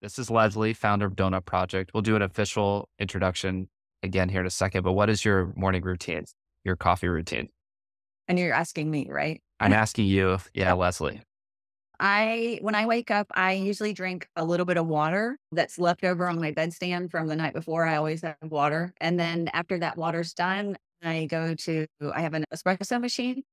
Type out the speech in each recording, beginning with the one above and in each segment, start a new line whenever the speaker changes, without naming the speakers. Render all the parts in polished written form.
This is Leslie, founder of Doughnut Project. We'll do an official introduction again here in a second, but what is your morning routine, your coffee routine?
And you're asking me, right?
I'm asking you, yeah, Leslie.
When I wake up, I usually drink a little bit of water that's left over on my bedstand from the night before. I always have water. And then after that water's done, I have an espresso machine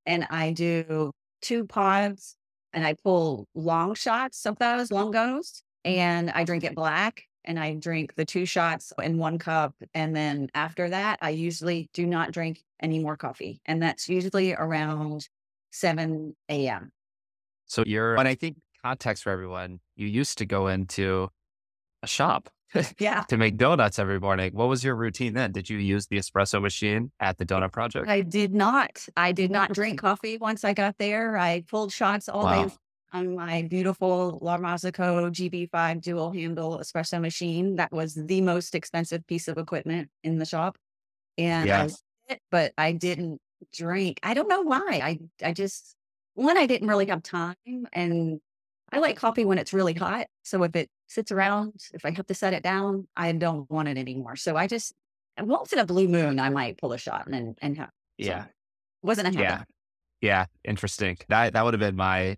and I do 2 pods and I pull long shots of those, longos, and I drink it black. And I drink the 2 shots in 1 cup. And then after that, I usually do not drink any more coffee. And that's usually around 7 a.m.
And I think context for everyone, you used to go into a shop
Yeah.
to make donuts every morning. What was your routine then? Did you use the espresso machine at the Doughnut Project?
I did not. I did not drink coffee once I got there. I pulled shots all day
Wow.
on my beautiful La Marzocco GB5 dual handle espresso machine. That was the most expensive piece of equipment in the shop. And I loved
Yes.
it, but I didn't drink. I don't know why. I just, one, I didn't really have time. And I like coffee when it's really hot. So if it sits around, if I have to set it down, I don't want it anymore. So once in a blue moon, I might pull a shot and have. So
Yeah.
wasn't a habit.
Yeah. Yeah. Interesting. That would have been my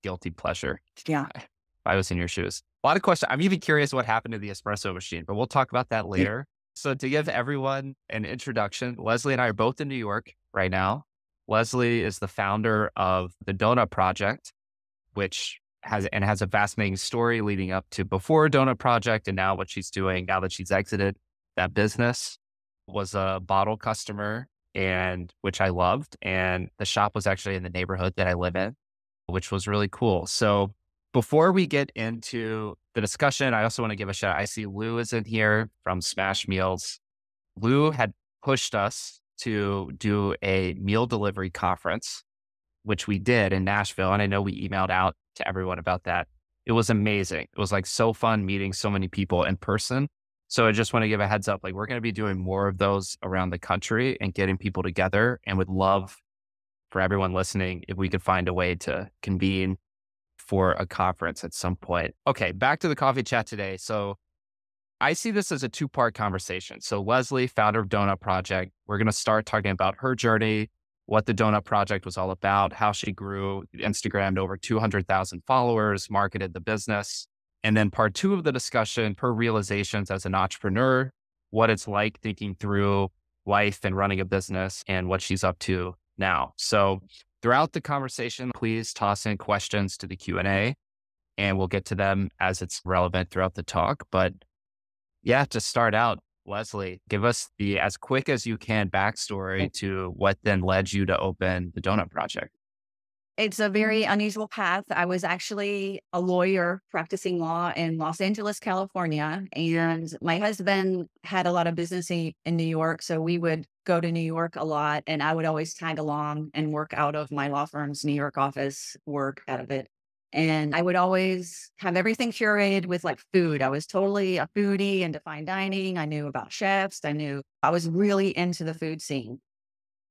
guilty pleasure
Yeah.
if I was in your shoes. A lot of questions. I'm even curious what happened to the espresso machine, but we'll talk about that later. So to give everyone an introduction, Leslie and I are both in New York right now. Leslie is the founder of the Doughnut Project, which has a fascinating story leading up to before Doughnut Project and now what she's doing now that she's exited that business. Was a bottle customer and which I loved. And the shop was actually in the neighborhood that I live in, which was really cool. So before we get into the discussion, I also want to give a shout out. I see Lou is in here from Smash Meals. Lou had pushed us to do a meal delivery conference, which we did in Nashville. And I know we emailed out to everyone about that. It was amazing. It was like so fun meeting so many people in person. So I just want to give a heads up, like we're going to be doing more of those around the country and getting people together, and would love for everyone listening if we could find a way to convene for a conference at some point. Okay, back to the coffee chat today. So I see this as a 2-part conversation. So Leslie, founder of Doughnut Project, we're going to start talking about her journey, what the Doughnut Project was all about, how she grew Instagram to over 200,000 followers, marketed the business. And then part 2 of the discussion, her realizations as an entrepreneur, what it's like thinking through life and running a business, and what she's up to now. So throughout the conversation, please toss in questions to the Q&A and we'll get to them as it's relevant throughout the talk. But yeah, to start out, Leslie, give us the as quick as you can backstory to what then led you to open the Doughnut Project.
It's a very unusual path. I was actually a lawyer practicing law in Los Angeles, California, and my husband had a lot of business in New York. So we would go to New York a lot, and I would always tag along and work out of my law firm's New York office, work out of it. And I would always have everything curated with like food. I was totally a foodie into fine dining. I knew about chefs. I was really into the food scene.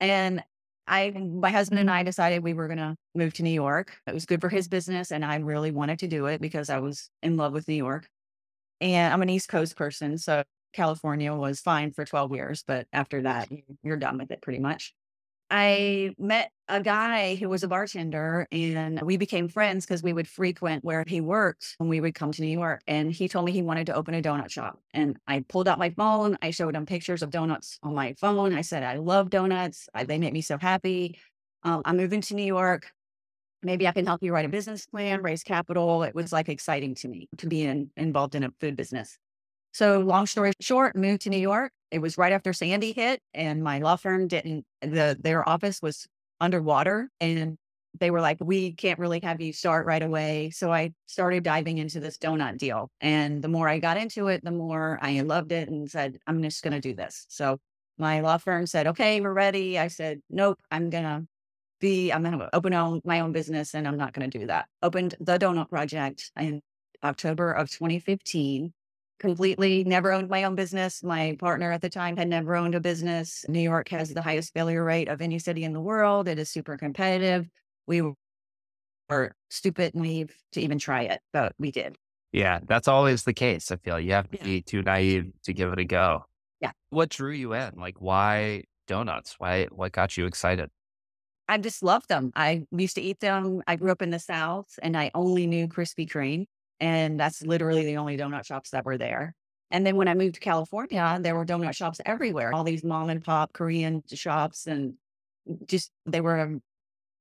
And my husband and I decided we were going to move to New York. It was good for his business. And I really wanted to do it because I was in love with New York. And I'm an East Coast person. So California was fine for 12 years. But after that, you're done with it pretty much. I met a guy who was a bartender and we became friends because we would frequent where he worked when we would come to New York. And he told me he wanted to open a donut shop. And I pulled out my phone. I showed him pictures of donuts on my phone. I said, I love donuts. They make me so happy. I'm moving to New York. Maybe I can help you write a business plan, raise capital. It was like exciting to me to be involved in a food business. So long story short, moved to New York. It was right after Sandy hit and my law firm their office was underwater and they were like, we can't really have you start right away. So I started diving into this donut deal. And the more I got into it, the more I loved it and said, I'm just going to do this. So my law firm said, okay, we're ready. I said, nope, I'm going to open my own business and I'm not going to do that. Opened the Doughnut Project in October of 2015. Completely never owned my own business. My partner at the time had never owned a business. New York has the highest failure rate of any city in the world. It is super competitive. We were stupid and naive to even try it, but we did.
Yeah, that's always the case. I feel you have to
Yeah.
be too naive to give it a go.
Yeah.
What drew you in? Like, why donuts? What got you excited?
I just loved them. I used to eat them. I grew up in the South and I only knew Krispy Kreme. And that's literally the only donut shops that were there. And then when I moved to California, there were donut shops everywhere, all these mom and pop Korean shops. And just they were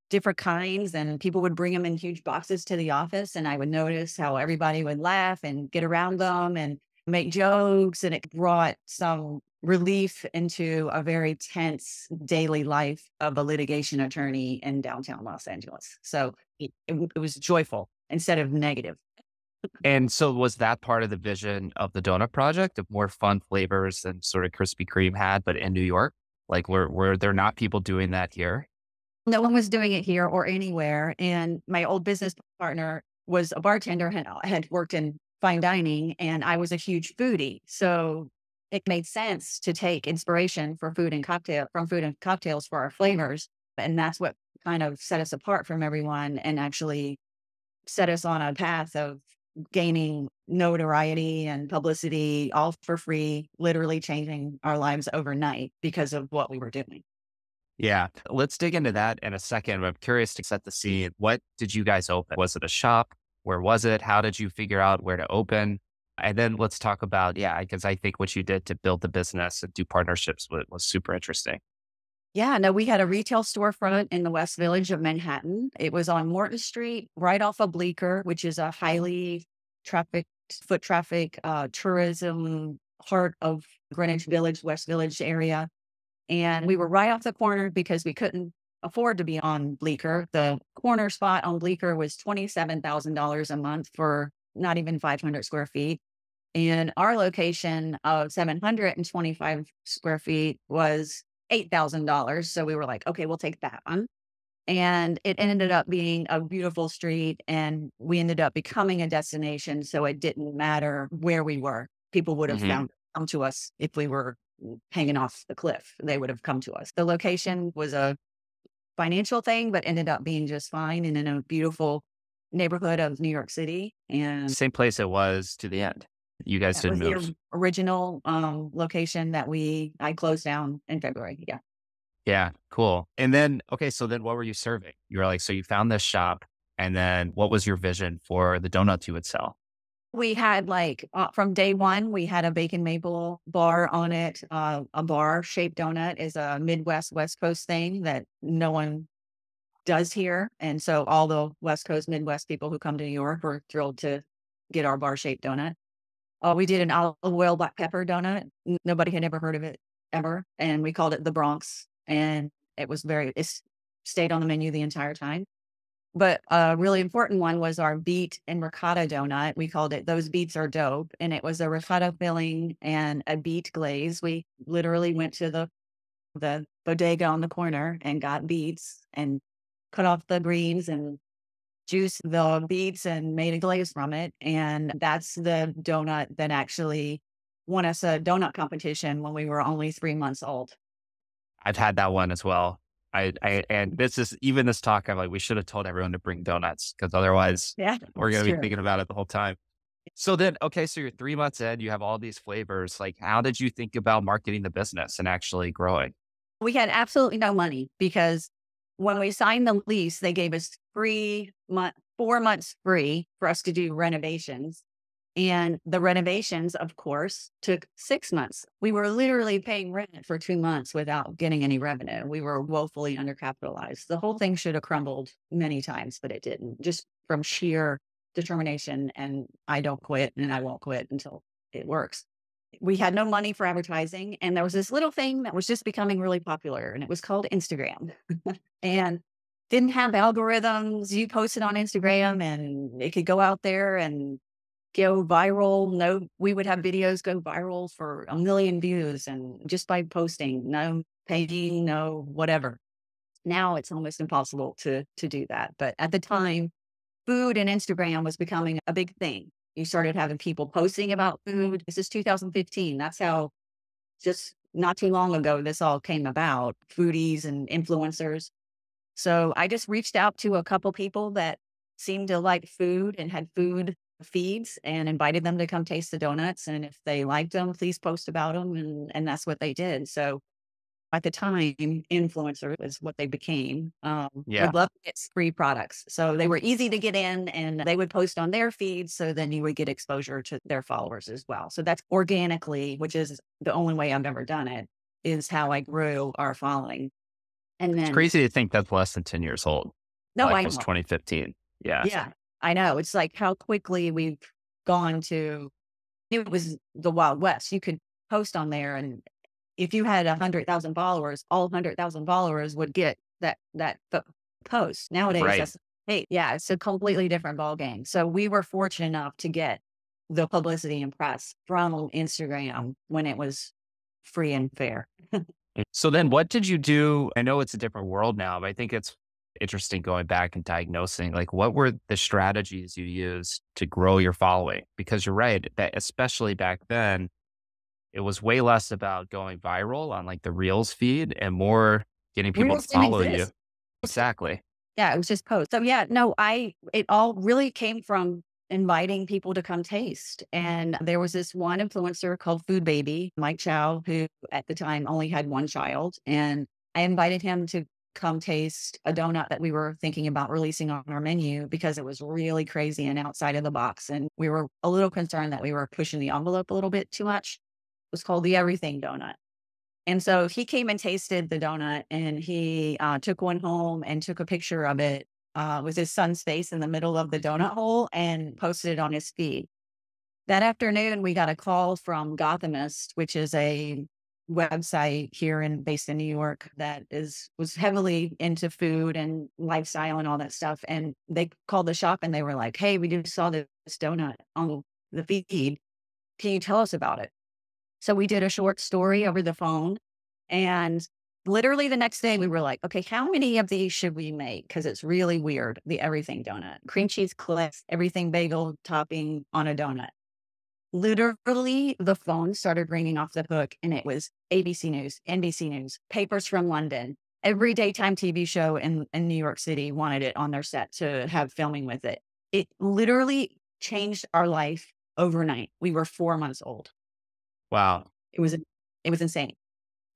different kinds. And people would bring them in huge boxes to the office. And I would notice how everybody would laugh and get around them and make jokes. And it brought some relief into a very tense daily life of a litigation attorney in downtown Los Angeles. So it was joyful instead of negative.
And so was that part of the vision of the donut project of more fun flavors than sort of Krispy Kreme had, but in New York? Like, were there not people doing that here?
No one was doing it here or anywhere. And my old business partner was a bartender, had worked in fine dining, and I was a huge foodie. So it made sense to take inspiration for from food and cocktails for our flavors. And that's what kind of set us apart from everyone and actually set us on a path of gaining notoriety and publicity all for free, literally changing our lives overnight because of what we were doing.
Yeah, let's dig into that in a second. But I'm curious to set the scene. What did you guys open? Was it a shop? Where was it? How did you figure out where to open? And then let's talk about, yeah, because I think what you did to build the business and do partnerships was super interesting.
Yeah, no, we had a retail storefront in the West Village of Manhattan. It was on Morton Street, right off of Bleecker, which is a highly trafficked, foot traffic, tourism heart of Greenwich Village, West Village area. And we were right off the corner because we couldn't afford to be on Bleecker. The corner spot on Bleecker was $27,000 a month for not even 500 square feet. And our location of 725 square feet was $8,000. So we were like, okay, we'll take that one. And it ended up being a beautiful street and we ended up becoming a destination. So it didn't matter where we were. People would have
Hmm.
come to us if we were hanging off the cliff. They would have come to us. The location was a financial thing, but ended up being just fine and in a beautiful neighborhood of New York City. And
Same place it was to the end. You guys
that
didn't
was the
move.
original location that I closed down in February. Yeah.
Yeah, cool. And then, okay, so then what were you serving? You were like, so you found this shop, and then what was your vision for the donuts you would sell?
We had from day one, we had a bacon maple bar on it. A bar shaped donut is a Midwest, West Coast thing that no one does here. And so all the West Coast, Midwest people who come to New York were thrilled to get our bar shaped donut. We did an olive oil black pepper donut. Nobody had ever heard of it ever. And we called it the Bronx. And it stayed on the menu the entire time. But a really important one was our beet and ricotta donut. We called it Those Beets Are Dope. And it was a ricotta filling and a beet glaze. We literally went to the bodega on the corner and got beets and cut off the greens and juiced the beets and made a glaze from it. And that's the donut that actually won us a donut competition when we were only 3 months old.
I've had that one as well. And this is even this talk. I'm like, we should have told everyone to bring donuts because otherwise
Yeah,
we're
that's
going to be
true.
thinking about it the whole time. So then, okay, so you're 3 months in, you have all these flavors. Like, how did you think about marketing the business and actually growing?
We had absolutely no money because when we signed the lease, they gave us 4 months free for us to do renovations. And the renovations, of course, took 6 months. We were literally paying rent for 2 months without getting any revenue. We were woefully undercapitalized. The whole thing should have crumbled many times, but it didn't, just from sheer determination. And I don't quit and I won't quit until it works. We had no money for advertising. And there was this little thing that was just becoming really popular, and it was called Instagram. And didn't have algorithms. You posted on Instagram and it could go out there and go viral. No, we would have videos go viral for 1 million views and just by posting, no paying, no whatever. Now it's almost impossible to do that. But at the time, food and Instagram was becoming a big thing. You started having people posting about food. This is 2015. That's how just not too long ago this all came about, foodies and influencers. So I just reached out to a couple people that seemed to like food and had food feeds and invited them to come taste the donuts. And if they liked them, please post about them. And that's what they did. So at the time, influencer is what they became.
Yeah.
Would love to get free products. So they were easy to get in and they would post on their feeds. So then you would get exposure to their followers as well. So that's organically, which is the only way I've ever done it, is how I grew our following. And
It's
then,
crazy to think that's less than 10 years old.
no,
Like
I
it was
know.
2015. Yeah.
Yeah, I know. It's like how quickly we've gone to, it was the Wild West. You could post on there, and if you had 100,000 followers, all 100,000 followers would get that post. Nowadays,
Right.
that's, hey, yeah, it's a completely different ball game. So we were fortunate enough to get the publicity and press from Instagram when it was free and fair.
So then what did you do? I know it's a different world now, but I think it's interesting going back and diagnosing, like, what were the strategies you used to grow your following? Because you're right, that especially back then, it was way less about going viral on like the Reels feed and more getting people to
Reels didn't
follow you.
exist.
Exactly.
Yeah, it was just posts. So yeah, no, it all really came from inviting people to come taste. And there was this one influencer called Food Baby, Mike Chow, who at the time only had one child. And I invited him to come taste a donut that we were thinking about releasing on our menu because it was really crazy and outside of the box. And we were a little concerned that we were pushing the envelope a little bit too much. It was called the Everything Donut. And so he came and tasted the donut and he took one home and took a picture of it with his son's face in the middle of the donut hole and posted it on his feed. That afternoon, we got a call from Gothamist, which is a website here based in New York that was heavily into food and lifestyle and all that stuff. And they called the shop and they were like, "Hey, we just saw this donut on the feed. Can you tell us about it?" So we did a short story over the phone. And literally the next day we were like, okay, how many of these should we make? Because it's really weird. The Everything Donut, cream cheese clips, everything bagel topping on a donut. Literally the phone started ringing off the hook and it was ABC News, NBC News, papers from London. Every daytime TV show in New York City wanted it on their set to have filming with it. It literally changed our life overnight. We were 4 months old.
Wow.
It was insane.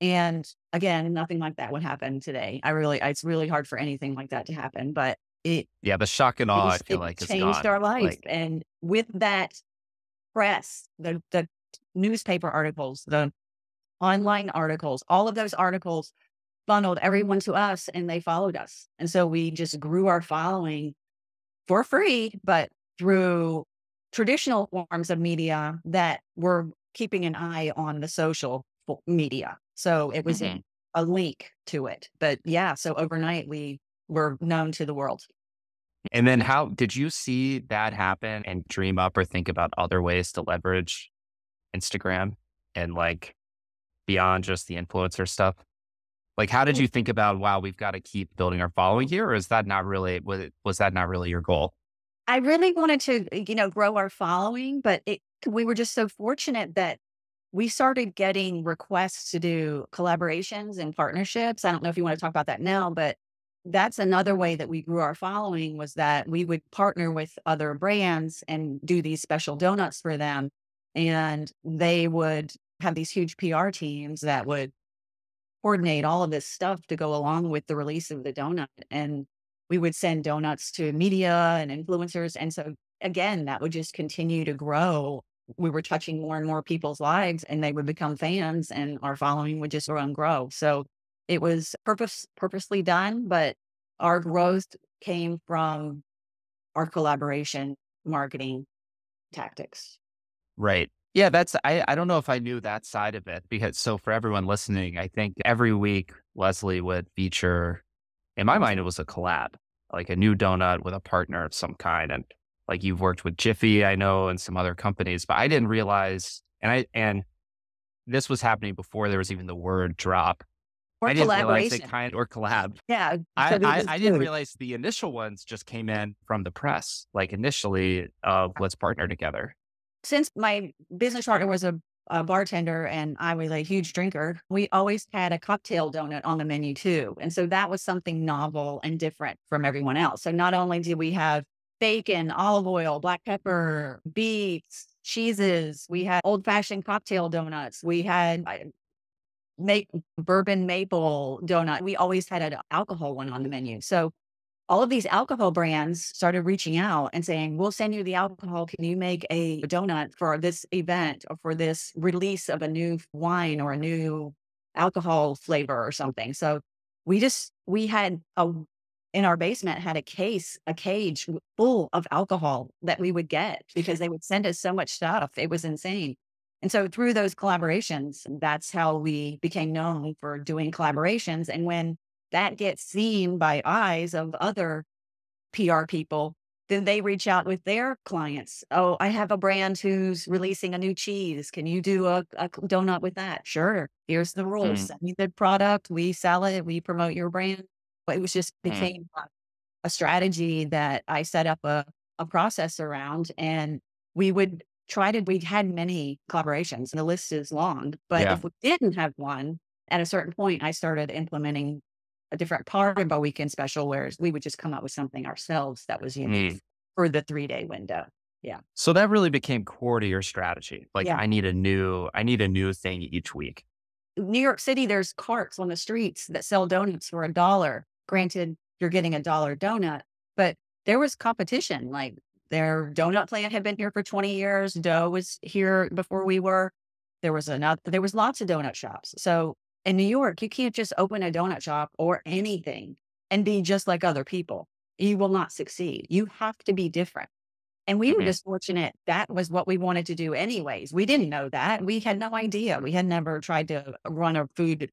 And again, nothing like that would happen today. It's really hard for anything like that to happen, but
Yeah. The shock and awe, I feel
it
like, is
changed
gone.
our life.
Like,
And with that press, the newspaper articles, the online articles, all of those articles funneled everyone to us and they followed us. And so we just grew our following for free, but through traditional forms of media that were keeping an eye on the social media. So it was
mhm.
a link to it. But yeah, so overnight we were known to the world.
And then how did you see that happen and dream up or think about other ways to leverage Instagram and like beyond just the influencer stuff? Like, how did you think about, wow, we've got to keep building our following here? Or is that not really, was that not really your goal?
I really wanted to, grow our following, but we were just so fortunate that we started getting requests to do collaborations and partnerships. I don't know if you want to talk about that now, but that's another way that we grew our following was that we would partner with other brands and do these special donuts for them. And they would have these huge PR teams that would coordinate all of this stuff to go along with the release of the donut. And we would send donuts to media and influencers. And so again, that would just continue to grow. We were touching more and more people's lives and they would become fans and our following would just grow and grow. So it was purposely done, but our growth came from our collaboration marketing tactics.
Right. Yeah, I don't know if I knew that side of it because so for everyone listening, I think every week Leslie would feature, in my mind, it was a collab, like a new donut with a partner of some kind. And like you've worked with Jiffy, I know, and some other companies, but I didn't realize, and this was happening before there was even the word drop.
Or
I didn't realize it
collaboration.
or collab.
Yeah. So there was
I didn't realize the initial ones just came in from the press, like initially of let's partner together.
since my business partner was a bartender and I was a huge drinker, we always had a cocktail donut on the menu too. And so that was something novel and different from everyone else. So not only did we have bacon, olive oil, black pepper, beets, cheeses. We had old fashioned cocktail donuts. We had make bourbon maple donut. We always had an alcohol one on the menu. So all of these alcohol brands started reaching out and saying, we'll send you the alcohol. Can you make a donut for this event or for this release of a new wine or a new alcohol flavor or something? So we had in our basement had a cage full of alcohol that we would get because they would send us so much stuff. It was insane. And so through those collaborations, that's how we became known for doing collaborations. And when that gets seen by eyes of other PR people, then they reach out with their clients. Oh, I have a brand who's releasing a new cheese. Can you do a donut with that? Sure. Here's the rules.
Mm,
Send me the product. We sell it. We promote your brand. But it was just
mm.
became a strategy that I set up a process around, and we had many collaborations and the list is long, but
Yeah.
if we didn't have one, at a certain point, I started implementing a different part of our weekend special, whereas we would just come up with something ourselves that was unique
Mm.
for the 3-day window. Yeah.
So that really became core to your strategy. Like
Yeah.
I need a new thing each week.
New York City, there's carts on the streets that sell donuts for $1. Granted, you're getting $1 donut, but there was competition. Like their donut plant had been here for 20 years. Dough was here before we were. There was lots of donut shops. So in New York, you can't just open a donut shop or anything and be just like other people. You will not succeed. You have to be different. And we were
Mhm.
just fortunate that was what we wanted to do anyways. We didn't know that. We had no idea. We had never tried to run a food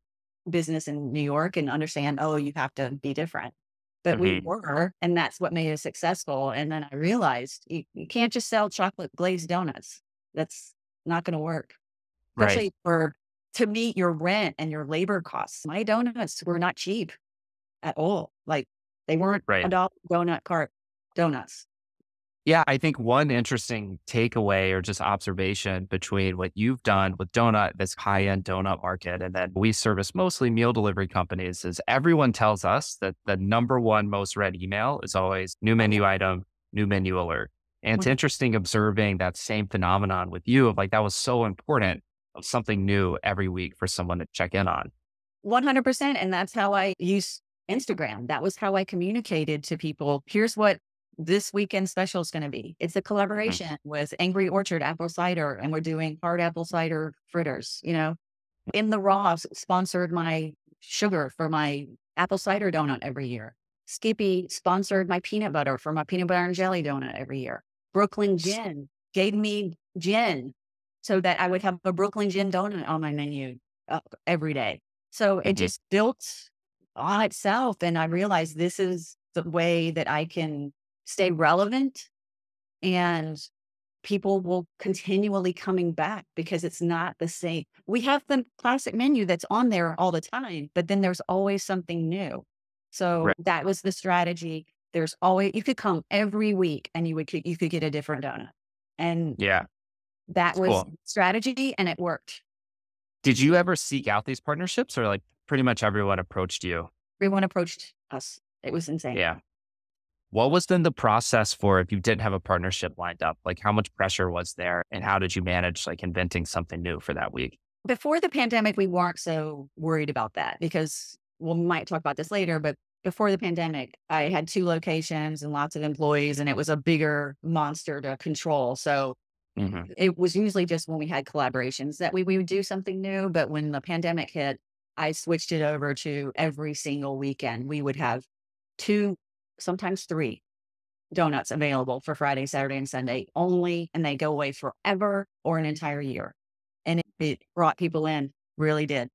business in New York and understand, oh, you have to be different. But we
Mhm.
were, and that's what made us successful. And then I realized you can't just sell chocolate glazed donuts. That's not going to work,
Right.
especially for to meet your rent and your labor costs. My donuts were not cheap at all. Like they weren't a
Right.
dollar donut cart donuts.
Yeah, I think one interesting takeaway or just observation between what you've done with Donut, this high-end donut market, and then we service mostly meal delivery companies is everyone tells us that the number one most read email is always new
Oh, yeah.
menu item, new menu alert. And it's interesting observing that same phenomenon with you of like that was so important of something new every week for someone to check in on.
100%. And that's how I use Instagram. That was how I communicated to people. Here's what this weekend special is going to be. It's a
Mhm.
collaboration with Angry Orchard apple cider, and we're doing hard apple cider fritters. In the Raw sponsored my sugar for my apple cider donut every year. Skippy sponsored my peanut butter for my peanut butter and jelly donut every year. Brooklyn Gin gave me gin so that I would have a Brooklyn Gin donut on my menu every day. So it
Mhm.
just built on itself. And I realized this is the way that I can stay relevant, and people will continually coming back because it's not the same. We have the classic menu that's on there all the time, but then there's always something new. So
Right.
that was the strategy. There's always, you could come every week and you could get a different donut. And
Yeah.
that was
Cool.
strategy and it worked.
Did you ever seek out these partnerships or like pretty much everyone approached you?
Everyone approached us. It was insane.
Yeah. What was then the process for if you didn't have a partnership lined up? Like how much pressure was there and how did you manage like inventing something new for that week?
Before the pandemic, we weren't so worried about that because, well, we might talk about this later, but before the pandemic, I had 2 locations and lots of employees, and it was a bigger monster to control. So
Hmm.
it was usually just when we had collaborations that we would do something new. But when the pandemic hit, I switched it over to every single weekend. We would have 2, sometimes 3 donuts available for Friday, Saturday, and Sunday only, and they go away forever or an entire year. And it brought people in, really did.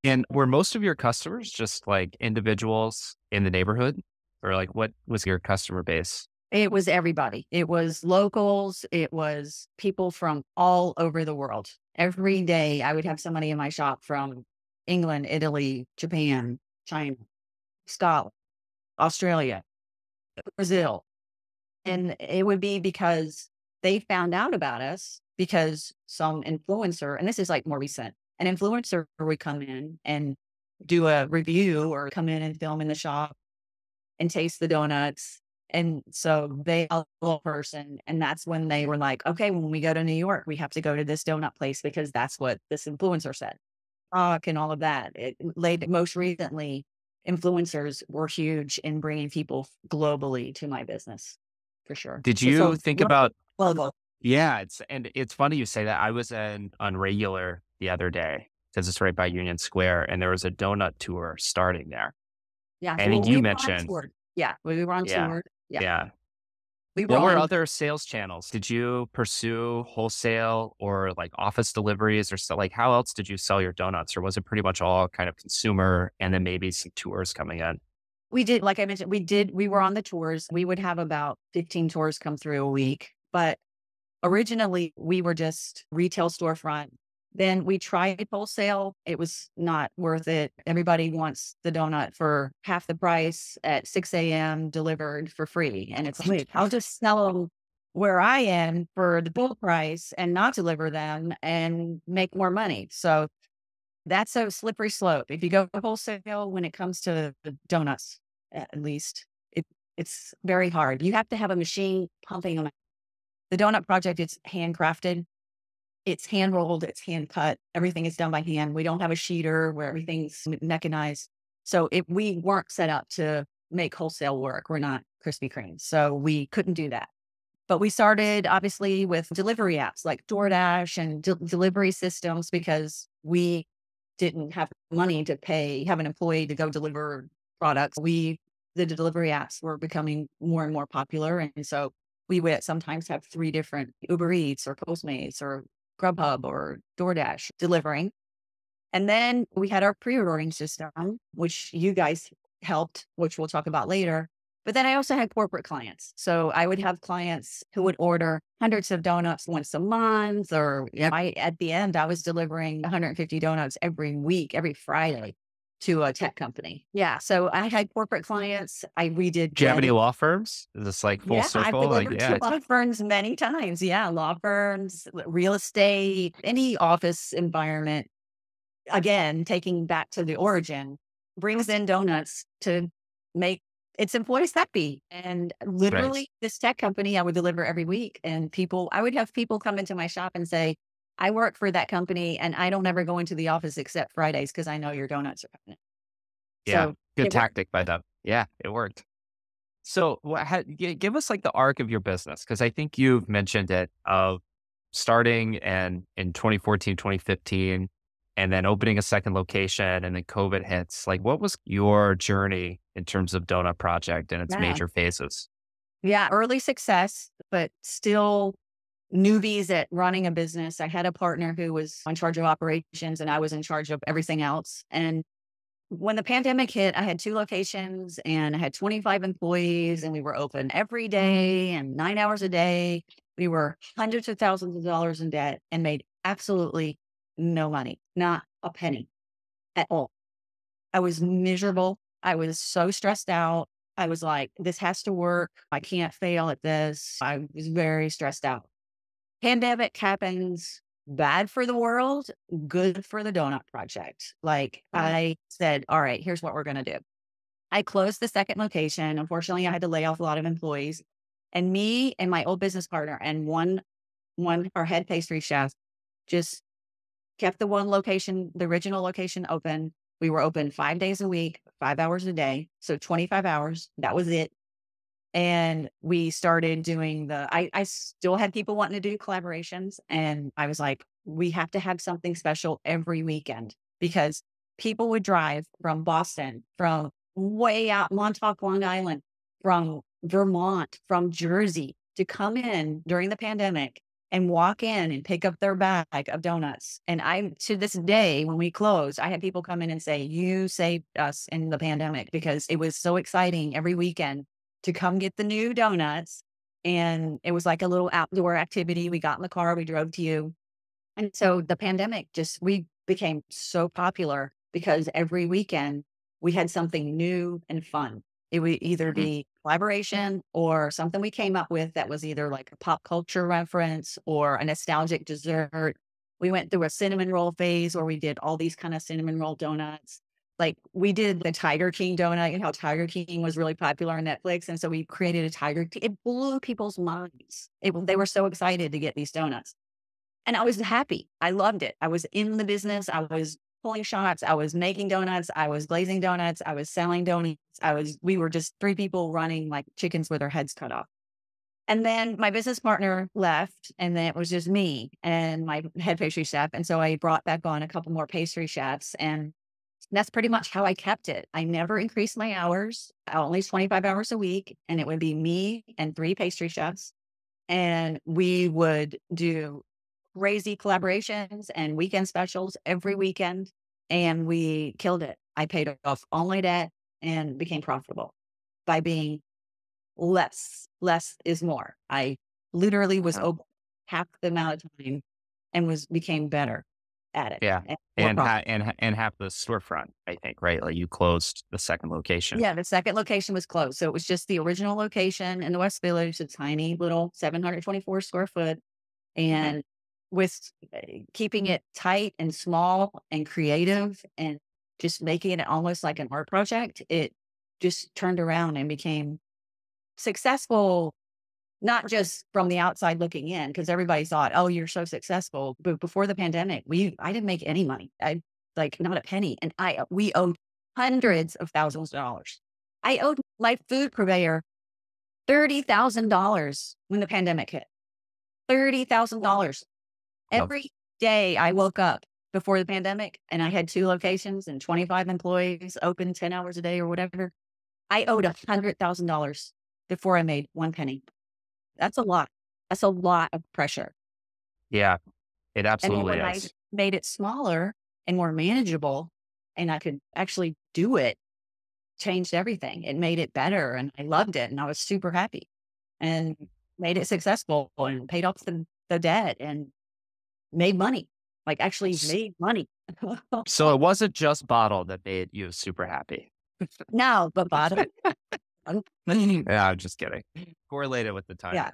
And were most of your customers just like individuals in the neighborhood or like what was your customer base?
It was everybody. It was locals. It was people from all over the world. Every day I would have somebody in my shop from England, Italy, Japan, China, Scotland, Australia, Brazil. And it would be because they found out about us because some influencer, and this is like more recent, an influencer would come in and do a review or come in and film in the shop and taste the donuts. And so they a little person. And that's when they were like, okay, when we go to New York, we have to go to this donut place because that's what this influencer said. And all of that. It laid most recently, influencers were huge in bringing people globally to my business for sure.
Did
So,
you
so
think
we're
about,
global.
yeah, it's funny you say that. I was on Regular the other day because it's right by Union Square and there was a donut tour starting there.
Yeah.
And
Well,
you
we were on
mentioned,
tour. Yeah. We were on
yeah,
tour. Yeah.
yeah.
We were
What were
on.
other sales channels? Did you pursue wholesale or like office deliveries or so? Like, how else did you sell your donuts? Or was it pretty much all kind of consumer and then maybe some tours coming in?
We did, like I mentioned, we were on the tours. We would have about 15 tours come through a week. But originally we were just retail storefront. Then we tried wholesale. It was not worth it. Everybody wants the donut for half the price at 6 a.m. delivered for free. And it's like, I'll just sell them where I am for the full price and not deliver them and make more money. So that's a slippery slope. If you go wholesale when it comes to the donuts, at least, it's very hard. You have to have a machine pumping them. The donut project is handcrafted. It's hand rolled. It's hand cut. Everything is done by hand. We don't have a sheeter where everything's mechanized. So we weren't set up to make wholesale work. We're not Krispy Kreme. So we couldn't do that. But we started obviously with delivery apps like DoorDash and delivery systems because we didn't have money to have an employee to go deliver products. The delivery apps were becoming more and more popular. And so we would sometimes have 3 different Uber Eats or Postmates or Grubhub or DoorDash delivering. And then we had our pre-ordering system, which you guys helped, which we'll talk about later. But then I also had corporate clients. So I would have clients who would order hundreds of donuts once a month, or at the end, I was delivering 150 donuts every week, every Friday to a tech company. Yeah. So I had corporate clients. I redid
Do you have any
weddings.
law firms? Is this like full
Yeah, I've
circle? Like,
delivered
yeah,
to law firms many times. Yeah, law firms, real estate, any office environment. Again, taking back to the origin, brings in donuts to make its employees happy. And
right.
literally, this tech company I would deliver every week, and I would have people come into my shop and say, "I work for that company, and I don't ever go into the office except Fridays because I know your donuts are coming in."
Yeah.
So
Good
it worked.
tactic by them. Yeah, it worked. So give us like the arc of your business. Cause I think you've mentioned it of starting and in 2014, 2015, and then opening a second location and then COVID hits. Like what was your journey in terms of Donut Project and its
Yeah,
major phases?
yeah, early success, but still newbies at running a business. I had a partner who was in charge of operations, and I was in charge of everything else. And when the pandemic hit, I had 2 locations and I had 25 employees, and we were open every day and 9 hours a day. We were hundreds of thousands of dollars in debt and made absolutely no money, not a penny at all. I was miserable. I was so stressed out. I was like, this has to work. I can't fail at this. I was very stressed out. Pandemic happens, bad for the world, good for the donut project. Like I said, all right, here's what we're going to do. I closed the second location. Unfortunately, I had to lay off a lot of employees, and me and my old business partner and our head pastry chef just kept the one location, the original location open. We were open 5 days a week, 5 hours a day. So 25 hours. That was it. And we started doing I still had people wanting to do collaborations. And I was like, we have to have something special every weekend because people would drive from Boston, from way out Montauk, Long Island, from Vermont, from Jersey to come in during the pandemic and walk in and pick up their bag of donuts. And to this day, when we closed, I had people come in and say, you saved us in the pandemic because it was so exciting every weekend to come get the new donuts. And it was like a little outdoor activity. We got in the car, we drove to you. And so the pandemic we became so popular because every weekend we had something new and fun. It would either be collaboration or something we came up with that was either like a pop culture reference or a nostalgic dessert. We went through a cinnamon roll phase where we did all these kind of cinnamon roll donuts. Like we did the Tiger King donut and how Tiger King was really popular on Netflix. And so we created a Tiger King. It blew people's minds. They were so excited to get these donuts. And I was happy. I loved it. I was in the business. I was pulling shots. I was making donuts. I was glazing donuts. I was selling donuts. We were just three people running like chickens with their heads cut off. And then my business partner left, and then it was just me and my head pastry chef. And so I brought back on a couple more pastry chefs, and that's pretty much how I kept it. I never increased my hours, only 25 hours a week, and it would be me and three pastry chefs. And we would do crazy collaborations and weekend specials every weekend, and we killed it. I paid off all my debt and became profitable by being less is more. I literally was open half the amount of time and became better at it.
Yeah.
more
And,
profitable.
and have the storefront, I think, right? Like you closed the second location.
Yeah, the second location was closed. So it was just the original location in the West Village, a tiny little 724 square foot. And with keeping it tight and small and creative and just making it almost like an art project, it just turned around and became successful, not just from the outside looking in, because everybody thought, oh, you're so successful. But before the pandemic, I didn't make any money. I like not a penny. And we owed hundreds of thousands of dollars. I owed my food purveyor $30,000 when the pandemic hit. $30,000. Every day I woke up before the pandemic and I had 2 locations and 25 employees open 10 hours a day or whatever. I owed $100,000 before I made 1 penny. That's a lot. That's a lot of pressure.
Yeah, it
And then
absolutely
when I
is.
made it smaller and more manageable and I could actually do it, changed everything. It made it better and I loved it and I was super happy and made it successful and paid off the debt and made money, like actually made money.
So it wasn't just bottle that made you super happy.
No, but bottom.
Yeah, I'm just kidding. Correlated with the time.
Yeah.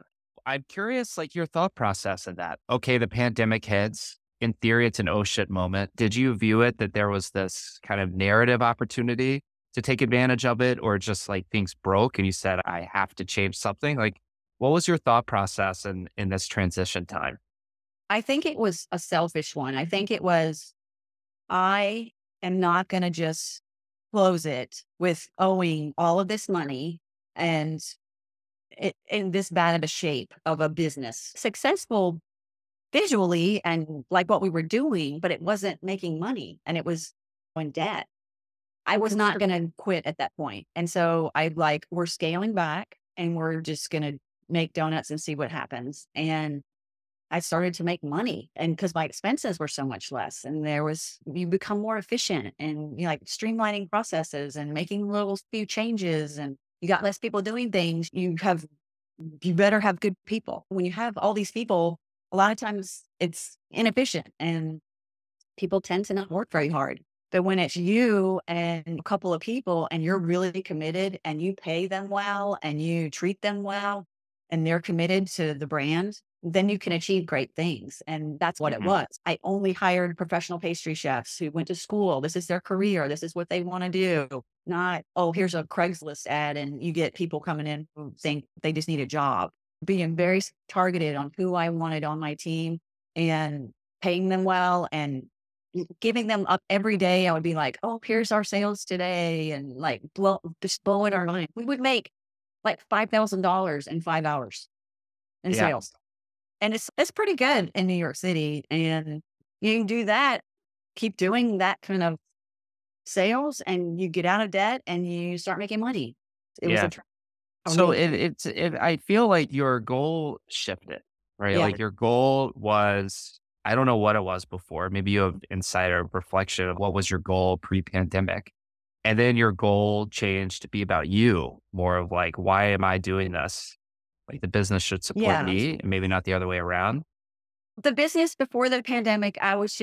I'm curious, like your thought process of that. Okay, the pandemic hits. In theory, it's an oh shit moment. Did you view it that there was this kind of narrative opportunity to take advantage of it, or just like things broke and you said, I have to change something? Like, what was your thought process in this transition time?
I think it was a selfish one. I think it was, I am not going to just close it with owing all of this money and in this bad of a shape of a business. Successful visually and like what we were doing, but it wasn't making money and it was in debt. I was not going to quit at that point. And so we're scaling back and we're just going to make donuts and see what happens. And I started to make money and because my expenses were so much less and you become more efficient and like streamlining processes and making little few changes and you got less people doing things. You better have good people. When you have all these people, a lot of times it's inefficient and people tend to not work very hard. But when it's you and a couple of people and you're really committed and you pay them well and you treat them well and they're committed to the brand, then you can achieve great things. And that's what it was. I only hired professional pastry chefs who went to school. This is their career. This is what they want to do. Not, oh, here's a Craigslist ad and you get people coming in who think they just need a job. Being very targeted on who I wanted on my team and paying them well and giving them up every day. I would be like, oh, here's our sales today. And like, just blowing our mind. We would make like $5,000 in 5 hours in sales. And it's pretty good in New York City. And you can do that, keep doing that kind of sales and you get out of debt and you start making money. It was
Yeah.
a
So
really-
I feel like your goal shifted, right?
Yeah.
Like your goal was, I don't know what it was before. Maybe you have insider reflection of what was your goal pre-pandemic. And then your goal changed to be about you, more of like, why am I doing this? Like the business should support
Yeah.
me and maybe not the other way around.
The business before the pandemic, I was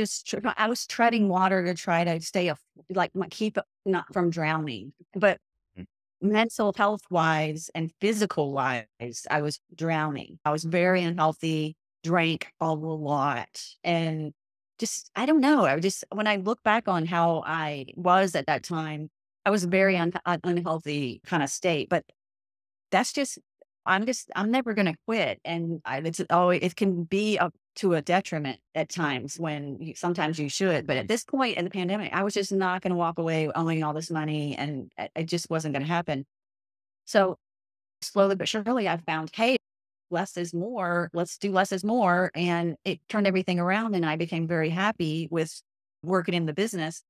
treading water to try to keep it not from drowning, but
Mm.
mental health wise and physical wise, I was drowning. I was very unhealthy, drank a lot and just, I don't know. When I look back on how I was at that time, I was very unhealthy kind of state, but that's I'm never going to quit. And it can be up to a detriment at times when sometimes you should. But at this point in the pandemic, I was just not going to walk away owing all this money, and it just wasn't going to happen. So slowly but surely, I found, hey, less is more. Let's do less is more. And it turned everything around. And I became very happy with working in the business.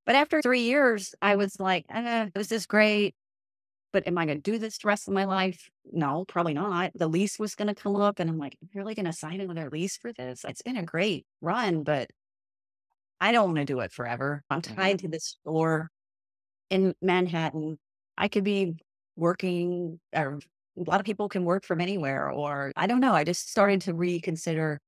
But after 3 years, I was like, this is great. But am I going to do this the rest of my life? No, probably not. The lease was going to come up. And I'm like, I'm really going to sign another lease for this? It's been a great run, but I don't want to do it forever. I'm tied to this store in Manhattan. I could be working, or a lot of people can work from anywhere, or I don't know. I just started to reconsider,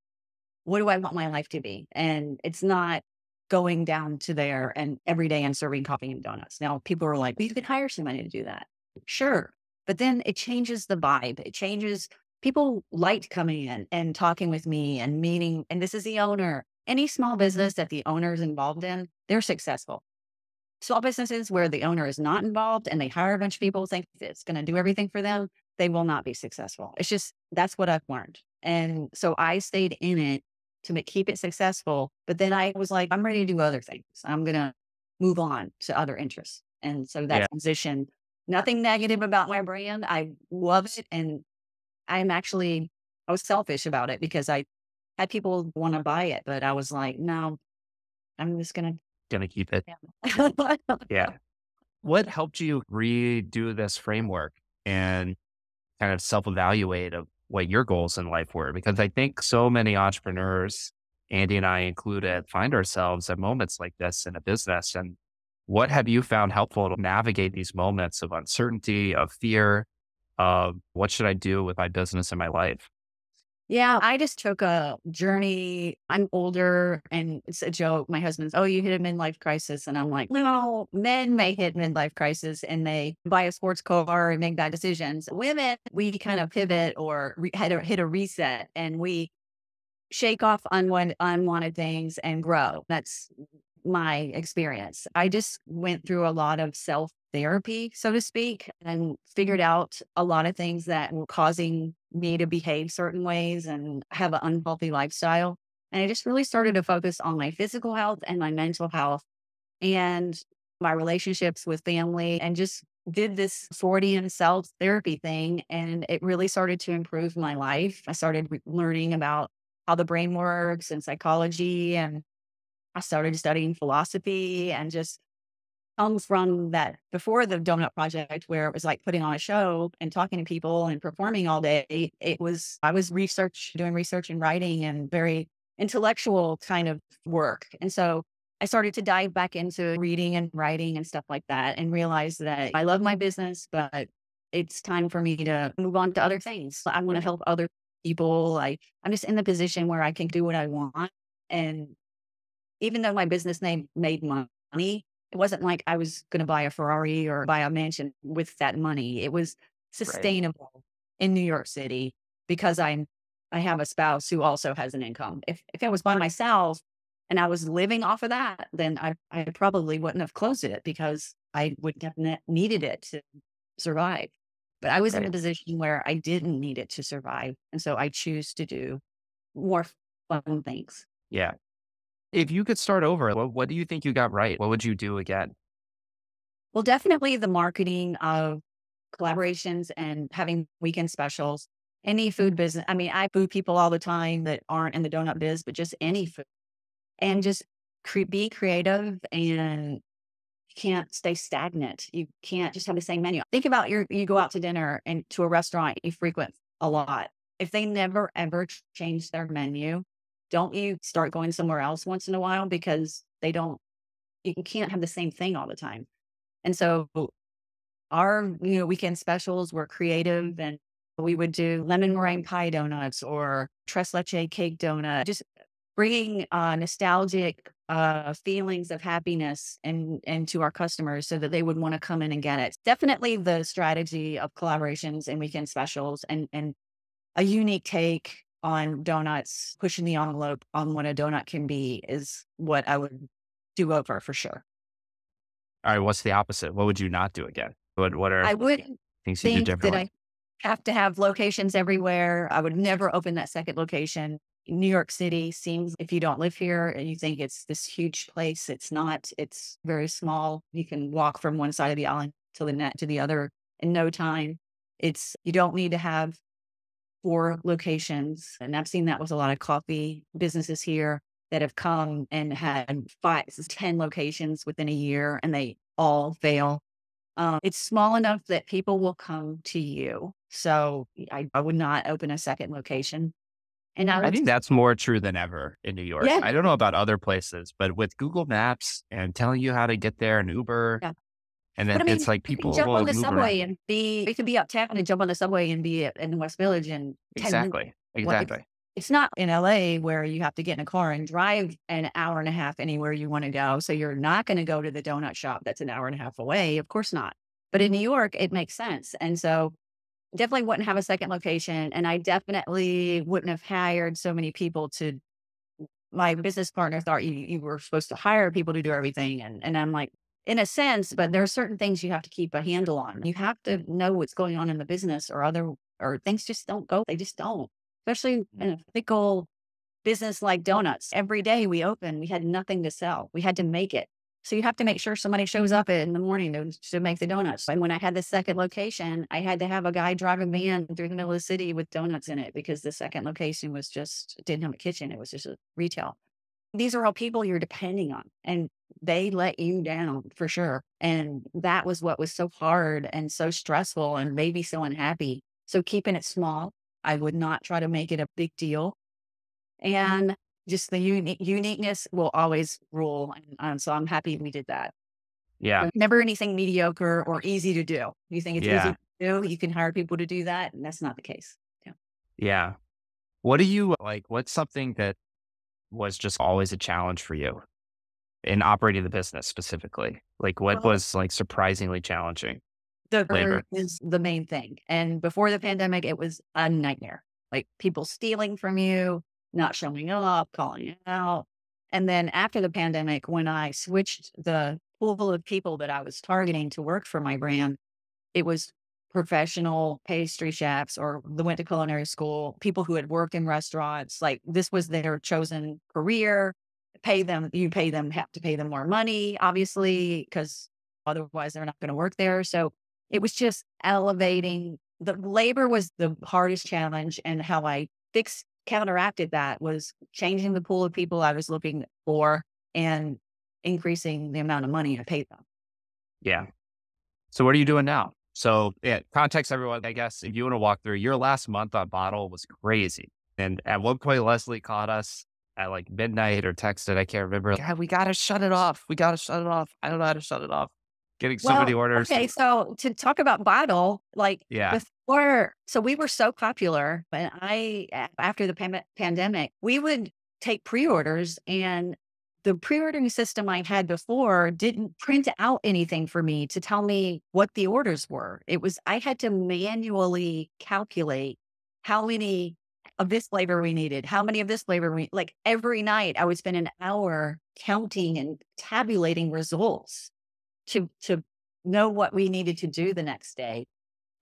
what do I want my life to be? And it's not going down to there and every day and serving coffee and donuts. Now people are like, well, you could hire somebody to do that. Sure. But then it changes the vibe. It changes. People liked coming in and talking with me and meeting. And this is the owner. Any small business that the owner is involved in, they're successful. Small businesses where the owner is not involved and they hire a bunch of people, think it's going to do everything for them, they will not be successful. It's just, that's what I've learned. And so I stayed in it to keep it successful. But then I was like, I'm ready to do other things. I'm going to move on to other interests. And so that
Yeah.
transition, nothing negative about my brand. I love it. And I was selfish about it because I had people want to buy it, but I was like, no, I'm just going
Gonna keep it.
to.
Yeah. What helped you redo this framework and kind of self-evaluate of what your goals in life were? Because I think so many entrepreneurs, Andy and I included, find ourselves at moments like this in a business. And what have you found helpful to navigate these moments of uncertainty, of fear, of what should I do with my business and my life?
Yeah, I just took a journey. I'm older and it's a joke. My husband's, oh, you hit a midlife crisis. And I'm like, no, men may hit midlife crisis and they buy a sports car and make bad decisions. Women, we kind of pivot or hit a reset and we shake off unwanted things and grow. That's my experience. I just went through a lot of self therapy, so to speak, and figured out a lot of things that were causing me to behave certain ways and have an unhealthy lifestyle. And I just really started to focus on my physical health and my mental health and my relationships with family, and just did this Freudian self therapy thing. And it really started to improve my life. I started learning about how the brain works and psychology, and I started studying philosophy, and just comes from that before the Doughnut project, where it was like putting on a show and talking to people and performing all day. I was doing research and writing and very intellectual kind of work. And so I started to dive back into reading and writing and stuff like that, and realized that I love my business, but it's time for me to move on to other things. I want to help other people. I'm just in the position where I can do what I want. And even though my business name made money, it wasn't like I was going to buy a Ferrari or buy a mansion with that money. It was
Right.
sustainable in New York City because I have a spouse who also has an income. If I was by myself and I was living off of that, then I probably wouldn't have closed it because I would have needed it to survive. But I was in a
Right.
position where I didn't need it to survive. And so I choose to do more fun things.
Yeah. If you could start over, what do you think you got right? What would you do again?
Well, definitely the marketing of collaborations and having weekend specials. Any food business. I mean, I food people all the time that aren't in the donut biz, but just any food, and just be creative, and you can't stay stagnant. You can't just have the same menu. Think about you go out to dinner and to a restaurant you frequent a lot. If they never ever change their menu, don't you start going somewhere else once in a while, because you can't have the same thing all the time. And so our, weekend specials were creative, and we would do lemon meringue pie donuts or tres leche cake donut, just bringing nostalgic feelings of happiness and to our customers so that they would want to come in and get it. Definitely the strategy of collaborations and weekend specials, and a unique take on donuts, pushing the envelope on what a donut can be is what I would do over for sure.
All right. What's the opposite? What would you not do again? What are
I would
things you do
think that
differently?
I have to have locations everywhere. I would never open that second location. New York City seems, if you don't live here and you think it's this huge place, it's not. It's very small. You can walk from one side of the island to the net to the other in no time. You don't need to have 4 locations. And I've seen that with a lot of coffee businesses here that have come and had 5, 10 locations within a year and they all fail. It's small enough that people will come to you. So I would not open a second location. And I
I
would,
think that's more true than ever in New York.
yeah,
I don't know about other places, but with Google Maps and telling you how to get there and Uber,
yeah.
and
But
then
I mean,
it's like
you can
people
jump on
will
the
move around.
subway and you can be uptown and jump on the subway and be in the West Village in 10 minutes.
Exactly.
What
Exactly.
it's not in LA where you have to get in a car and drive an hour and a half anywhere you want to go. So you're not going to go to the donut shop that's an hour and a half away. Of course not. But in New York, it makes sense. And so definitely wouldn't have a second location. And I definitely wouldn't have hired so many people my business partner thought you were supposed to hire people to do everything. And I'm like, in a sense, but there are certain things you have to keep a handle on. You have to know what's going on in the business or things just don't go. They just don't, especially in a fickle business like donuts. Every day we had nothing to sell. We had to make it. So you have to make sure somebody shows up in the morning to make the donuts. And when I had the second location, I had to have a guy drive a van through the middle of the city with donuts in it because the second location didn't have a kitchen. It was just a retail. These are all people you're depending on and they let you down for sure. And that was what was so hard and so stressful and made me so unhappy. So keeping it small, I would not try to make it a big deal. And just the uniqueness will always rule. And so I'm happy we did that.
Yeah.
So never anything mediocre or easy to do. You think it's easy
Yeah.
to do, you can hire people to do that. And that's not the case. Yeah.
Yeah. What do you like? What's something that was just always a challenge for you in operating the business specifically? Like what
Well,
was like surprisingly challenging?
the
Labor.
is the main thing. And before the pandemic, it was a nightmare. Like people stealing from you, not showing up, calling you out. And then after the pandemic, when I switched the pool of people that I was targeting to work for my brand, it was professional pastry chefs or they went to culinary school, people who had worked in restaurants. Like this was their chosen career. Have to pay them more money, obviously, because otherwise they're not going to work there. So it was just elevating. The labor was the hardest challenge. And how I counteracted that was changing the pool of people I was looking for and increasing the amount of money I paid them.
Yeah. So what are you doing now? So yeah, context everyone, I guess, if you want to walk through your last month on Bottle was crazy. And at one point, Leslie caught us at like midnight or texted, I can't remember. God, we got to shut it off. We got to shut it off. I don't know how to shut it off. Getting so many
Well,
orders.
okay, so to talk about Bottle, like
Yeah.
so we were so popular, but after the pandemic, we would take pre-orders and the pre-ordering system I had before didn't print out anything for me to tell me what the orders were. I had to manually calculate how many of this flavor we needed, how many of this flavor like every night I would spend an hour counting and tabulating results to know what we needed to do the next day.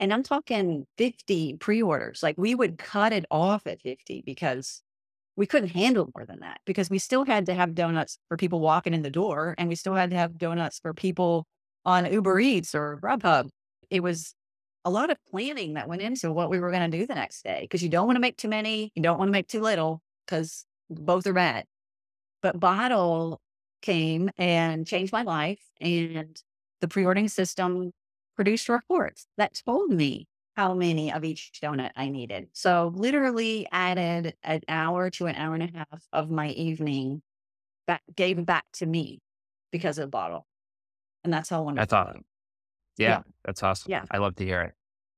And I'm talking 50 pre-orders. Like we would cut it off at 50 because we couldn't handle more than that because we still had to have donuts for people walking in the door and we still had to have donuts for people on Uber Eats or Grubhub. It was a lot of planning that went into what we were going to do the next day because you don't want to make too many, you don't want to make too little because both are bad. But Bottle came and changed my life and the pre-ordering system produced reports that told me how many of each donut I needed. So literally added an hour to an hour and a half of my evening gave back to me because of Bottle. And that's how
That's
wonderful.
awesome. Yeah.
Yeah.
That's awesome.
Yeah.
I love to hear it.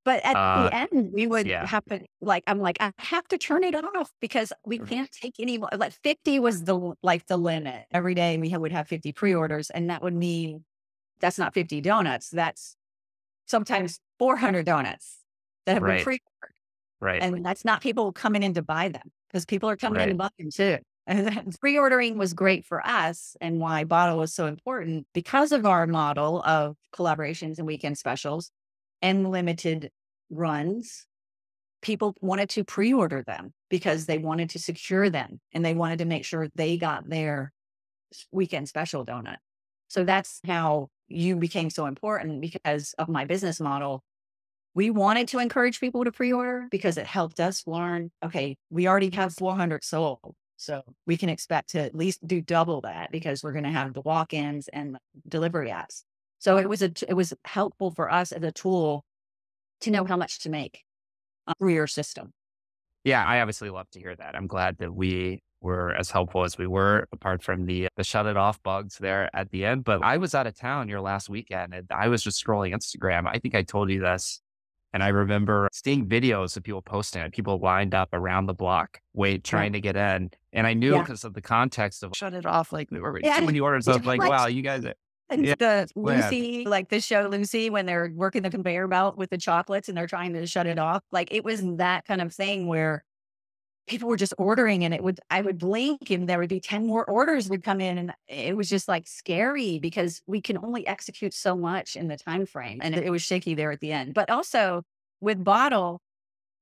But at the end, we would
Yeah.
have to I'm like, I have to turn it off because we can't take any more. Like 50 was the limit. Every day we would have 50 pre-orders. And that would mean that's not 50 donuts. That's sometimes 400 donuts that have been
Right.
pre-ordered.
Right.
And that's not people coming in to buy them, because people are coming in to
Right.
buy them too. And then pre-ordering was great for us, and why Bottle was so important because of our model of collaborations and weekend specials and limited runs. People wanted to pre-order them because they wanted to secure them and they wanted to make sure they got their weekend special donut. So that's how you became so important, because of my business model. We wanted to encourage people to pre-order because it helped us learn, okay, we already have 400 sold. So we can expect to at least do double that, because we're going to have the walk-ins and the delivery apps. So it was helpful for us as a tool to know how much to make through your system.
Yeah, I obviously love to hear that. I'm glad that we were as helpful as we were, apart from the shut it off bugs there at the end. But I was out of town your last weekend and I was just scrolling Instagram. I think I told you this. And I remember seeing videos of people posting it, people lined up around the block,
Yeah.
trying to get in. And I knew
Yeah.
because of the context of shut it off, like there were
Yeah.
too many orders. I was like,
Like
wow, you guys are,
and
yeah,
the
man,
Lucy, like the show Lucy, when they're working the conveyor belt with the chocolates and they're trying to shut it off. Like it was that kind of thing where people were just ordering, and I would blink and there would be 10 more orders would come in. And it was just like scary, because we can only execute so much in the time frame. And it was shaky there at the end. But also with Bottle,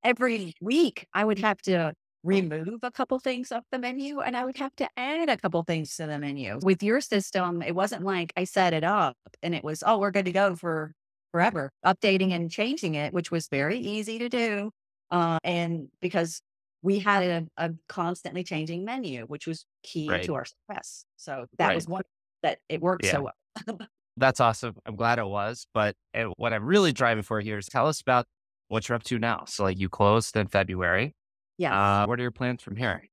every week I would have to remove a couple things off the menu and I would have to add a couple things to the menu. With your system, it wasn't like I set it up and it was, oh, we're good to go for forever, updating and changing it, which was very easy to do. And because we had a constantly changing menu, which was key
right,
to our success. So that
right.
was one that it worked
Yeah.
so well.
That's awesome. I'm glad it was. But what I'm really driving for here is tell us about what you're up to now. So, like, you closed in February.
Yes.
What are your plans from here?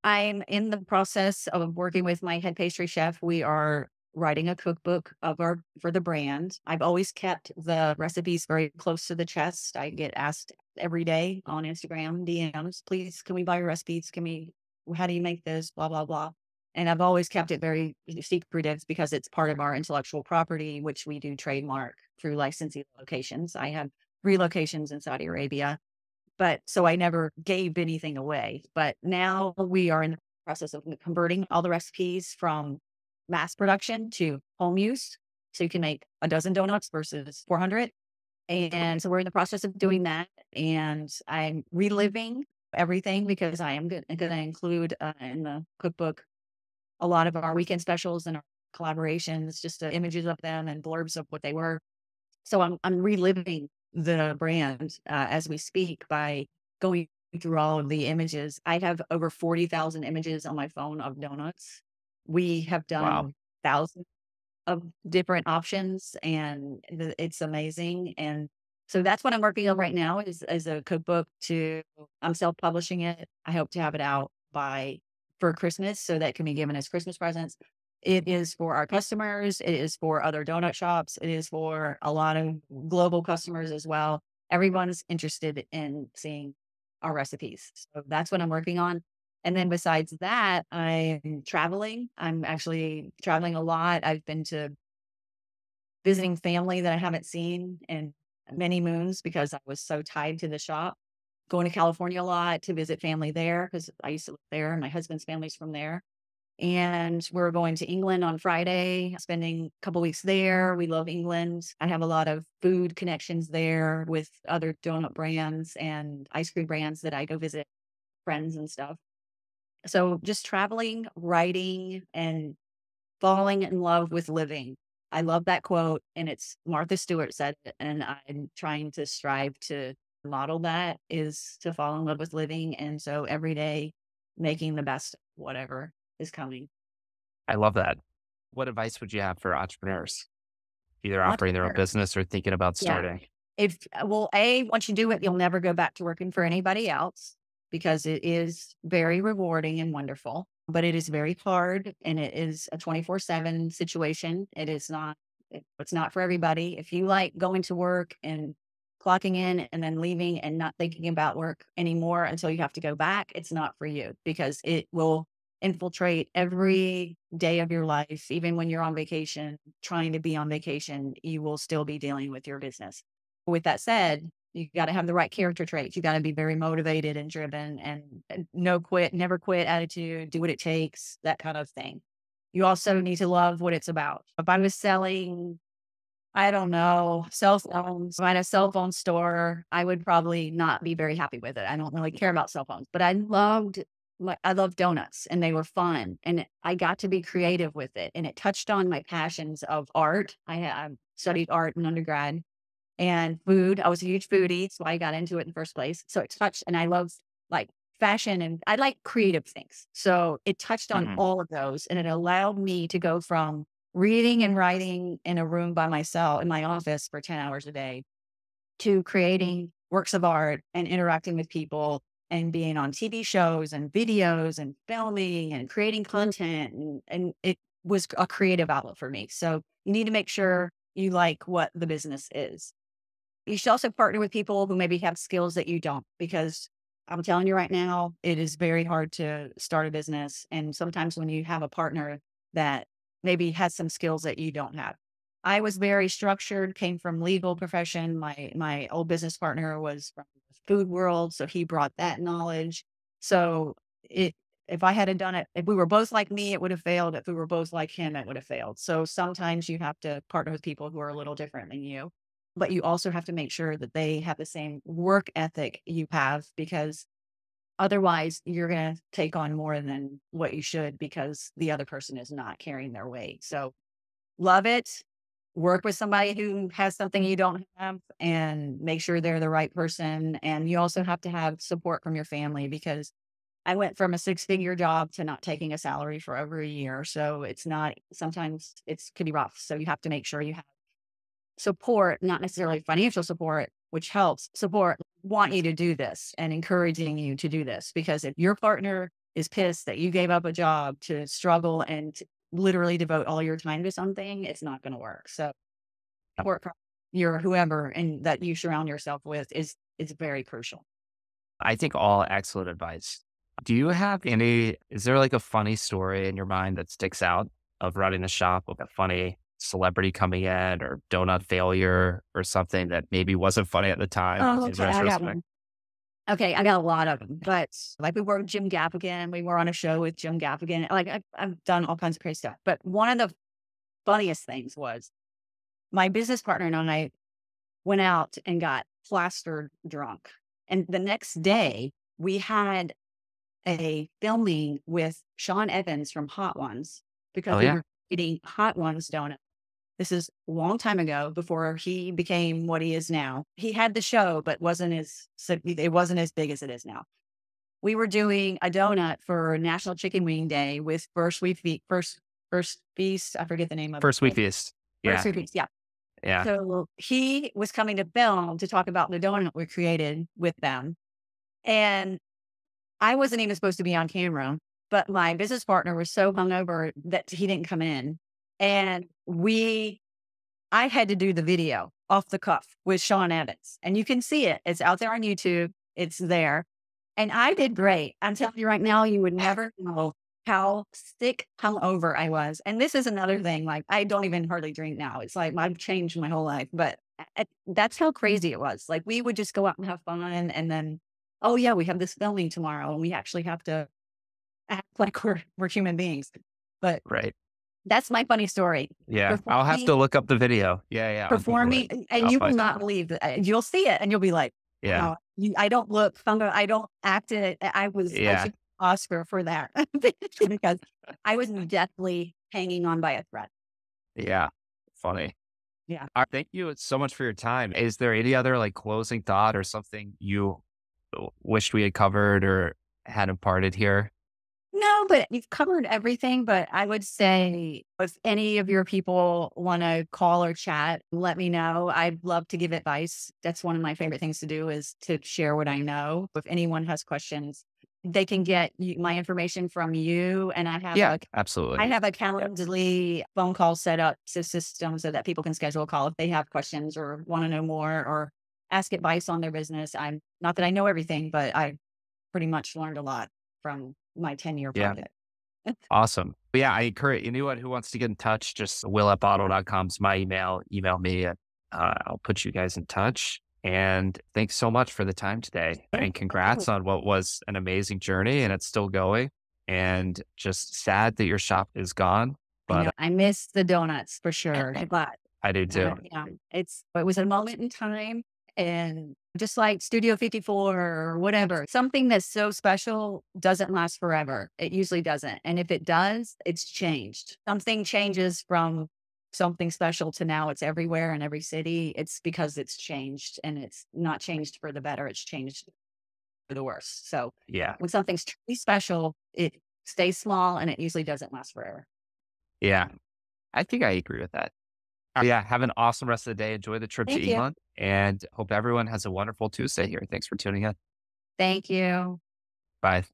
I'm in the process of working with my head pastry chef. We are writing a cookbook for the brand. I've always kept the recipes very close to the chest. I get asked every day on Instagram DMs, please, can we buy your recipes? How do you make this? Blah, blah, blah. And I've always kept it very secretive because it's part of our intellectual property, which we do trademark through licensing locations. I have 3 locations in Saudi Arabia. But so I never gave anything away. But now we are in the process of converting all the recipes from mass production to home use. So you can make a dozen donuts versus 400. And so we're in the process of doing that. And I'm reliving everything, because I am going to include in the cookbook a lot of our weekend specials and our collaborations, just images of them and blurbs of what they were. So I'm reliving the brand as we speak by going through all of the images. I have over 40,000 images on my phone of donuts. We have
Wow.
done thousands of different options, and it's amazing. And so that's what I'm working on right now is a cookbook. I'm self-publishing it. I hope to have it out for Christmas, so that can be given as Christmas presents. It is for our customers. It is for other donut shops. It is for a lot of global customers as well. Everyone's interested in seeing our recipes. So that's what I'm working on. And then besides that, I'm traveling. I'm actually traveling a lot. I've been to visiting family that I haven't seen in many moons because I was so tied to the shop. Going to California a lot to visit family there because I used to live there and my husband's family's from there. And we're going to England on Friday, spending a couple weeks there. We love England. I have a lot of food connections there with other donut brands and ice cream brands that I go visit friends and stuff. So just traveling, writing, and falling in love with living. I love that quote, and it's Martha Stewart said it, and I'm trying to strive to model that, is to fall in love with living. And so every day making the best of whatever is coming.
I love that. What advice would you have for entrepreneurs, either operating their own
Entrepreneur.
business or thinking about
Yeah.
starting?
Once you do it, you'll never go back to working for anybody else, because it is very rewarding and wonderful, but it is very hard, and it is a 24/7 situation. It's not for everybody. If you like going to work and clocking in and then leaving and not thinking about work anymore until you have to go back, it's not for you, because it will infiltrate every day of your life. Even when you're on vacation, trying to be on vacation, you will still be dealing with your business. With that said, You got to have the right character traits. You got to be very motivated and driven and no quit, never quit attitude, do what it takes, that kind of thing. You also need to love what it's about. If I was selling, I don't know, cell phones, if I had a cell phone store, I would probably not be very happy with it. I don't really care about cell phones, but I loved donuts and they were fun and I got to be creative with it. And it touched on my passions of art. I studied art in undergrad and food. I was a huge foodie, so I got into it in the first place. So it touched, and I love like fashion and I like creative things. So it touched on
Mhm.
all of those and it allowed me to go from reading and writing in a room by myself in my office for 10 hours a day to creating works of art and interacting with people and being on TV shows and videos and filming and creating content. And it was a creative outlet for me. So you need to make sure you like what the business is. You should also partner with people who maybe have skills that you don't, because I'm telling you right now, it is very hard to start a business. And sometimes when you have a partner that maybe has some skills that you don't have. I was very structured, came from legal profession. My old business partner was from the food world, so he brought that knowledge. So it if I had done it, if we were both like me, it would have failed. If we were both like him, it would have failed. So sometimes you have to partner with people who are a little different than you, but you also have to make sure that they have the same work ethic you have, because otherwise you're going to take on more than what you should because the other person is not carrying their weight. So love it. Work with somebody who has something you don't have and make sure they're the right person. And you also have to have support from your family, because I went from a 6-figure job to not taking a salary for over a year. So it's not, sometimes it's could be rough. So you have to make sure you have support, not necessarily financial support, which helps support, want you to do this and encouraging you to do this. Because if your partner is pissed that you gave up a job to struggle and to literally devote all your time to something, it's not going to work. So support from your whoever and that you surround yourself with is very crucial.
I think all excellent advice. Do you have is there like a funny story in your mind that sticks out of running a shop with a funny celebrity coming in or donut failure or something that maybe wasn't funny at the time
Oh,
in
okay. I got
retrospect?
one. Okay, I got a lot of them, but like we worked with Jim Gaffigan. We were on a show with Jim Gaffigan. Like I've done all kinds of crazy stuff. But one of the funniest things was my business partner and I went out and got plastered drunk. And the next day we had a filming with Sean Evans from Hot Ones, because
Oh,
we
yeah.
were eating Hot Ones donut. This is a long time ago before he became what he is now. He had the show, but it wasn't as big as it is now. We were doing a donut for National Chicken Wing Day with First Feast. I forget the name of
First Sweet
it.
Feast.
First
Yeah.
Sweet Feast, yeah.
Yeah.
So he was coming to film to talk about the donut we created with them. And I wasn't even supposed to be on camera, but my business partner was so hungover that he didn't come in. And I had to do the video off the cuff with Sean Evans. And you can see it. It's out there on YouTube. It's there. And I did great. I'm telling you right now, you would never know how sick hungover I was. And this is another thing. Like, I don't even hardly drink now. It's like I've changed my whole life. But that's how crazy it was. Like, we would just go out and have fun. And then, oh, yeah, we have this filming tomorrow. And we actually have to act like we're human beings. But
Right.
that's my funny story.
Yeah. I'll have
Performing
to look up the video. Yeah. Yeah. I'll Google it.
performing, and
I'll
you will
find it.
not believe that. You'll see it and you'll be like,
Yeah.
wow, I don't look fungo. I don't act it. I
Yeah.
should Oscar for that because I was deathly hanging on by a thread.
Yeah. Funny.
Yeah.
Thank you so much for your time. Is there any other like closing thought or something you wished we had covered or had imparted here?
No, but you've covered everything. But I would say if any of your people want to call or chat, let me know. I'd love to give advice. That's one of my favorite things to do, is to share what I know. If anyone has questions, they can get my information from you. And
Yeah, absolutely.
I have a Calendly phone call set up system so that people can schedule a call if they have questions or want to know more or ask advice on their business. I'm not that I know everything, but I pretty much learned a lot from my 10-year
Yeah.
project.
Awesome. But yeah, I encourage anyone who wants to get in touch, just will@bottle.com is my email. Email me and I'll put you guys in touch. And thanks so much for the time today.
Yeah,
And
thank you.
congrats on what was an amazing journey and it's still going. And just sad that your shop is gone,
I
but
know I miss the donuts for sure, but
I do too.
it was a moment in time, and just like Studio 54 or whatever, something that's so special doesn't last forever. It usually doesn't. And if it does, it's changed. Something changes from something special to now it's everywhere in every city. It's because it's changed, and it's not changed for the better. It's changed for the worse. So
Yeah.
when something's truly special, it stays small and it usually doesn't last forever.
Yeah. I think I agree with that. Yeah. Have an awesome rest of the day. Enjoy the trip to
Thank you.
England and hope everyone has a wonderful Tuesday here. Thanks for tuning in.
Thank you.
Bye.